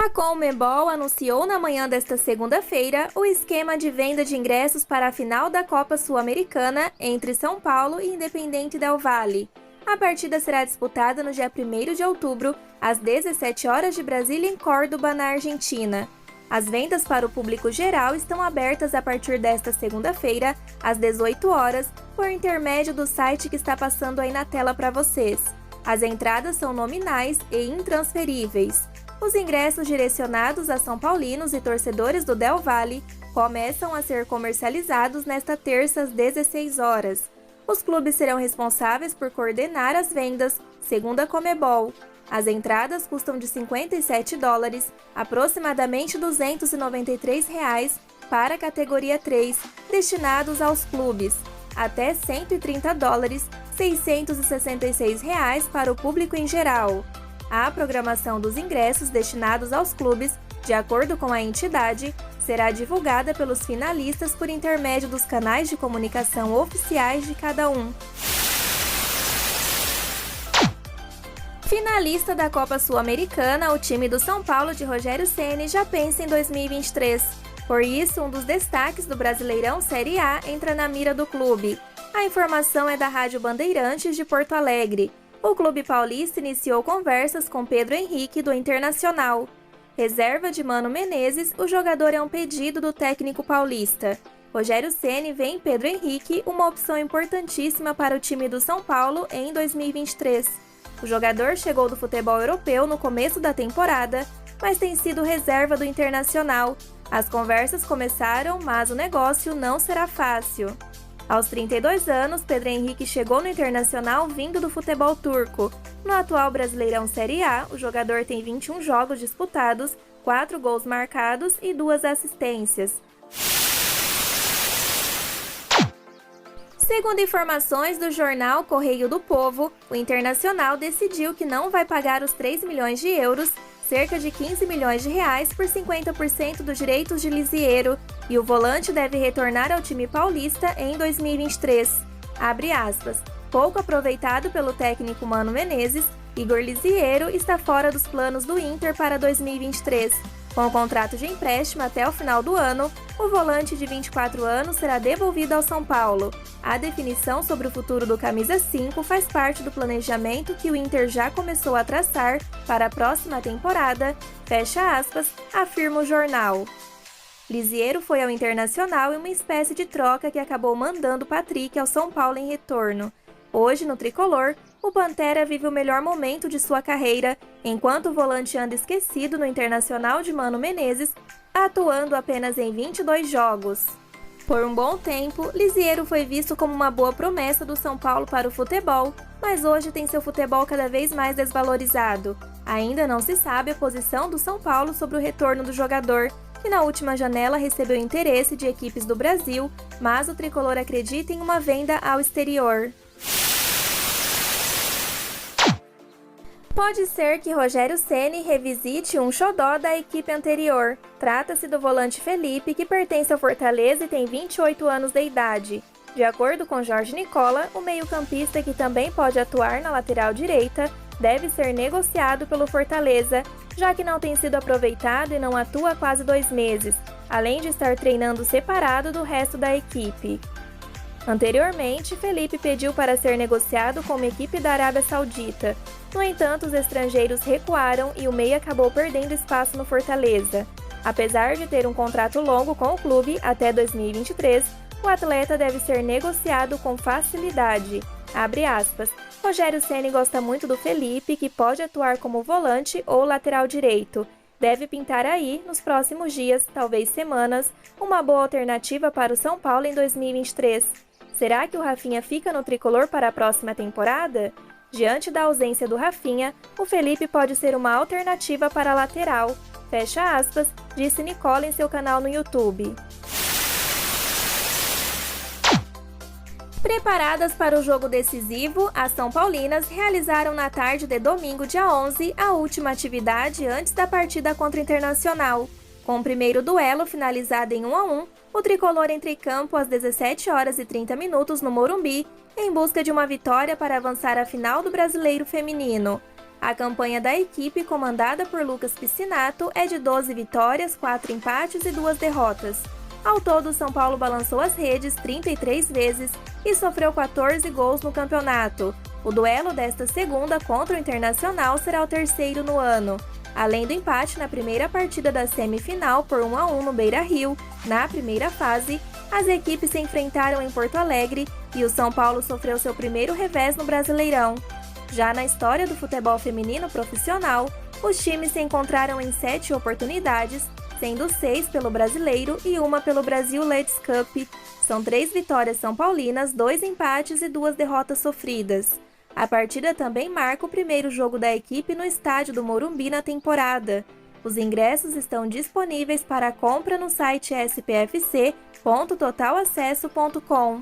A Conmebol anunciou na manhã desta segunda-feira o esquema de venda de ingressos para a final da Copa Sul-Americana entre São Paulo e Independiente del Valle. A partida será disputada no dia 1º de outubro, às 17 horas de Brasília, em Córdoba, na Argentina. As vendas para o público geral estão abertas a partir desta segunda-feira, às 18 horas, por intermédio do site que está passando aí na tela para vocês. As entradas são nominais e intransferíveis. Os ingressos direcionados a São Paulinos e torcedores do Del Valle começam a ser comercializados nesta terça às 16 horas. Os clubes serão responsáveis por coordenar as vendas, segundo a Conmebol. As entradas custam de $57, aproximadamente R$ 293, para a categoria 3, destinados aos clubes, até $130, R$ 666 para o público em geral. A programação dos ingressos destinados aos clubes, de acordo com a entidade, será divulgada pelos finalistas por intermédio dos canais de comunicação oficiais de cada um. Finalista da Copa Sul-Americana, o time do São Paulo de Rogério Ceni já pensa em 2023. Por isso, um dos destaques do Brasileirão Série A entra na mira do clube. A informação é da Rádio Bandeirantes de Porto Alegre. O clube paulista iniciou conversas com Pedro Henrique, do Internacional. Reserva de Mano Menezes, o jogador é um pedido do técnico paulista. Rogério Ceni vê em Pedro Henrique uma opção importantíssima para o time do São Paulo em 2023. O jogador chegou do futebol europeu no começo da temporada, mas tem sido reserva do Internacional. As conversas começaram, mas o negócio não será fácil. Aos 32 anos, Pedro Henrique chegou no Internacional vindo do futebol turco. No atual Brasileirão Série A, o jogador tem 21 jogos disputados, 4 gols marcados e 2 assistências. Segundo informações do jornal Correio do Povo, o Internacional decidiu que não vai pagar os 3 milhões de euros, cerca de 15 milhões de reais, por 50% dos direitos de Lisiero, e o volante deve retornar ao time paulista em 2023. Abre aspas. Pouco aproveitado pelo técnico Mano Menezes, Igor Lisiero está fora dos planos do Inter para 2023. Com o contrato de empréstimo até o final do ano, o volante de 24 anos será devolvido ao São Paulo. A definição sobre o futuro do camisa 5 faz parte do planejamento que o Inter já começou a traçar para a próxima temporada, fecha aspas, afirma o jornal. Lisiero foi ao Internacional em uma espécie de troca que acabou mandando Patrick ao São Paulo em retorno. Hoje, no tricolor, o Pantera vive o melhor momento de sua carreira, enquanto o volante anda esquecido no Internacional de Mano Menezes, atuando apenas em 22 jogos. Por um bom tempo, Lisiero foi visto como uma boa promessa do São Paulo para o futebol, mas hoje tem seu futebol cada vez mais desvalorizado. Ainda não se sabe a posição do São Paulo sobre o retorno do jogador, que na última janela recebeu interesse de equipes do Brasil, mas o tricolor acredita em uma venda ao exterior. Pode ser que Rogério Ceni revisite um xodó da equipe anterior. Trata-se do volante Felipe, que pertence ao Fortaleza e tem 28 anos de idade. De acordo com Jorge Nicola, o meio-campista, que também pode atuar na lateral direita, deve ser negociado pelo Fortaleza, já que não tem sido aproveitado e não atua há quase 2 meses, além de estar treinando separado do resto da equipe. Anteriormente, Felipe pediu para ser negociado com uma equipe da Arábia Saudita. No entanto, os estrangeiros recuaram e o meia acabou perdendo espaço no Fortaleza. Apesar de ter um contrato longo com o clube até 2023, o atleta deve ser negociado com facilidade. Abre aspas. Rogério Ceni gosta muito do Felipe, que pode atuar como volante ou lateral direito. Deve pintar aí, nos próximos dias, talvez semanas, uma boa alternativa para o São Paulo em 2023. Será que o Rafinha fica no tricolor para a próxima temporada? Diante da ausência do Rafinha, o Felipe pode ser uma alternativa para a lateral. Fecha aspas, disse Nicola em seu canal no YouTube. Preparadas para o jogo decisivo, as São Paulinas realizaram na tarde de domingo, dia 11, a última atividade antes da partida contra o Internacional. Com o primeiro duelo finalizado em 1-1, o tricolor entra em campo às 17 horas e 30 minutos no Morumbi, em busca de uma vitória para avançar à final do Brasileiro Feminino. A campanha da equipe, comandada por Lucas Piscinato, é de 12 vitórias, 4 empates e 2 derrotas. Ao todo, o São Paulo balançou as redes 33 vezes e sofreu 14 gols no campeonato. O duelo desta segunda contra o Internacional será o terceiro no ano. Além do empate na primeira partida da semifinal por 1-1 no Beira-Rio, na primeira fase, as equipes se enfrentaram em Porto Alegre e o São Paulo sofreu seu primeiro revés no Brasileirão. Já na história do futebol feminino profissional, os times se encontraram em 7 oportunidades, sendo 6 pelo Brasileiro e 1 pelo Brasil Ladies Cup. São 3 vitórias são paulinas, 2 empates e 2 derrotas sofridas. A partida também marca o primeiro jogo da equipe no estádio do Morumbi na temporada. Os ingressos estão disponíveis para compra no site spfc.totalacesso.com.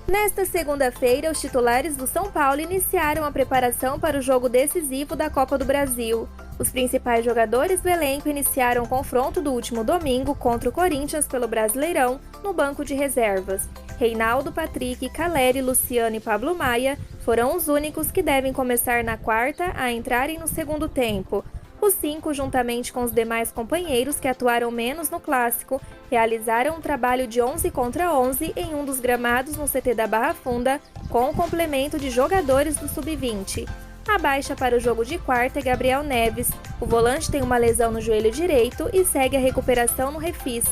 Nesta segunda-feira, os titulares do São Paulo iniciaram a preparação para o jogo decisivo da Copa do Brasil. Os principais jogadores do elenco iniciaram o confronto do último domingo contra o Corinthians pelo Brasileirão no banco de reservas. Reinaldo, Patrick, Caleri, Luciano e Pablo Maia foram os únicos que devem começar na quarta a entrarem no segundo tempo. Os 5, juntamente com os demais companheiros que atuaram menos no Clássico, realizaram um trabalho de 11 contra 11 em um dos gramados no CT da Barra Funda, com o complemento de jogadores do Sub-20. A baixa para o jogo de quarta é Gabriel Neves. O volante tem uma lesão no joelho direito e segue a recuperação no Refis.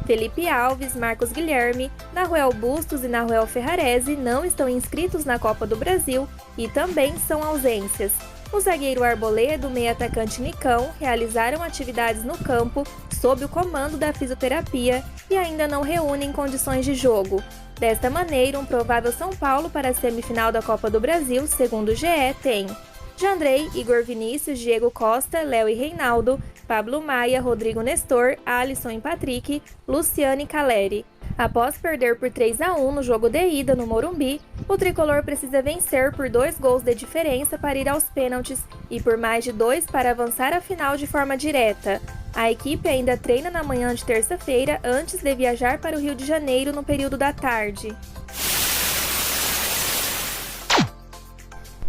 Felipe Alves, Marcos Guilherme, Nahuel Bustos e Nahuel Ferrarese não estão inscritos na Copa do Brasil e também são ausências. O zagueiro Arboleda e o meio-atacante Nicão realizaram atividades no campo sob o comando da fisioterapia e ainda não reúnem condições de jogo. Desta maneira, um provável São Paulo para a semifinal da Copa do Brasil, segundo o GE, tem Jandrei, Igor Vinícius, Diego Costa, Léo e Reinaldo, Pablo Maia, Rodrigo Nestor, Alisson e Patrick, Luciano e Caleri. Após perder por 3-1 no jogo de ida no Morumbi, o tricolor precisa vencer por 2 gols de diferença para ir aos pênaltis e por mais de 2 para avançar à final de forma direta. A equipe ainda treina na manhã de terça-feira antes de viajar para o Rio de Janeiro no período da tarde.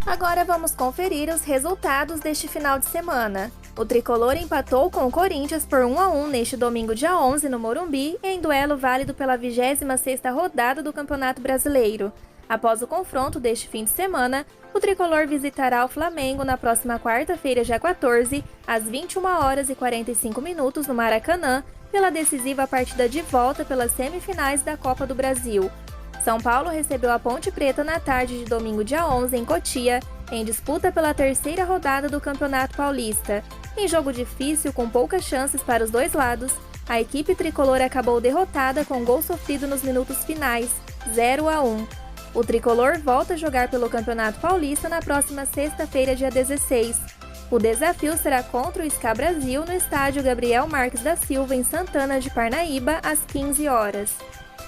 Agora vamos conferir os resultados deste final de semana. O tricolor empatou com o Corinthians por 1-1 neste domingo dia 11 no Morumbi, em duelo válido pela 26ª rodada do Campeonato Brasileiro. Após o confronto deste fim de semana, o tricolor visitará o Flamengo na próxima quarta-feira, dia 14, às 21h45 no Maracanã, pela decisiva partida de volta pelas semifinais da Copa do Brasil. São Paulo recebeu a Ponte Preta na tarde de domingo dia 11 em Cotia, em disputa pela terceira rodada do Campeonato Paulista. Em jogo difícil, com poucas chances para os dois lados, a equipe tricolor acabou derrotada com gol sofrido nos minutos finais, 0-1. O tricolor volta a jogar pelo Campeonato Paulista na próxima sexta-feira, dia 16. O desafio será contra o SK Brasil no estádio Gabriel Marques da Silva, em Santana de Parnaíba, às 15 horas.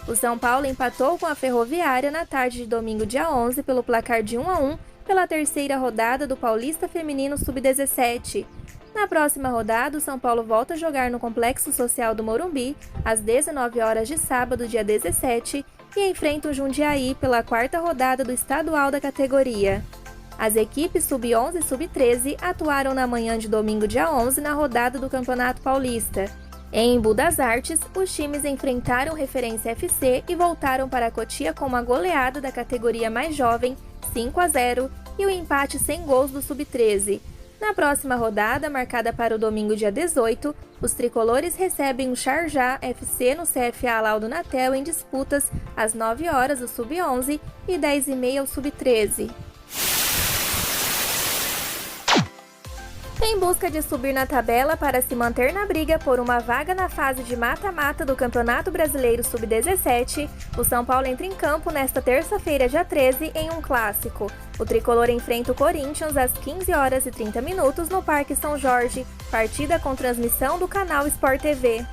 O São Paulo empatou com a Ferroviária na tarde de domingo dia 11 pelo placar de 1-1 pela terceira rodada do Paulista Feminino Sub-17. Na próxima rodada, o São Paulo volta a jogar no Complexo Social do Morumbi, às 19 horas de sábado, dia 17, e enfrenta o Jundiaí pela quarta rodada do estadual da categoria. As equipes Sub-11 e Sub-13 atuaram na manhã de domingo dia 11 na rodada do Campeonato Paulista. Em Embu das Artes, os times enfrentaram Referência FC e voltaram para Cotia com uma goleada da categoria mais jovem, 5-0, e o empate sem gols do Sub-13. Na próxima rodada, marcada para o domingo dia 18, os tricolores recebem o Sharjah FC no CFA Laudo Natel em disputas às 9 horas o Sub-11 e 10h30 o Sub-13. Em busca de subir na tabela para se manter na briga por uma vaga na fase de mata-mata do Campeonato Brasileiro Sub-17, o São Paulo entra em campo nesta terça-feira, dia 13, em um clássico. O tricolor enfrenta o Corinthians às 15h30 no Parque São Jorge, partida com transmissão do canal Sport TV.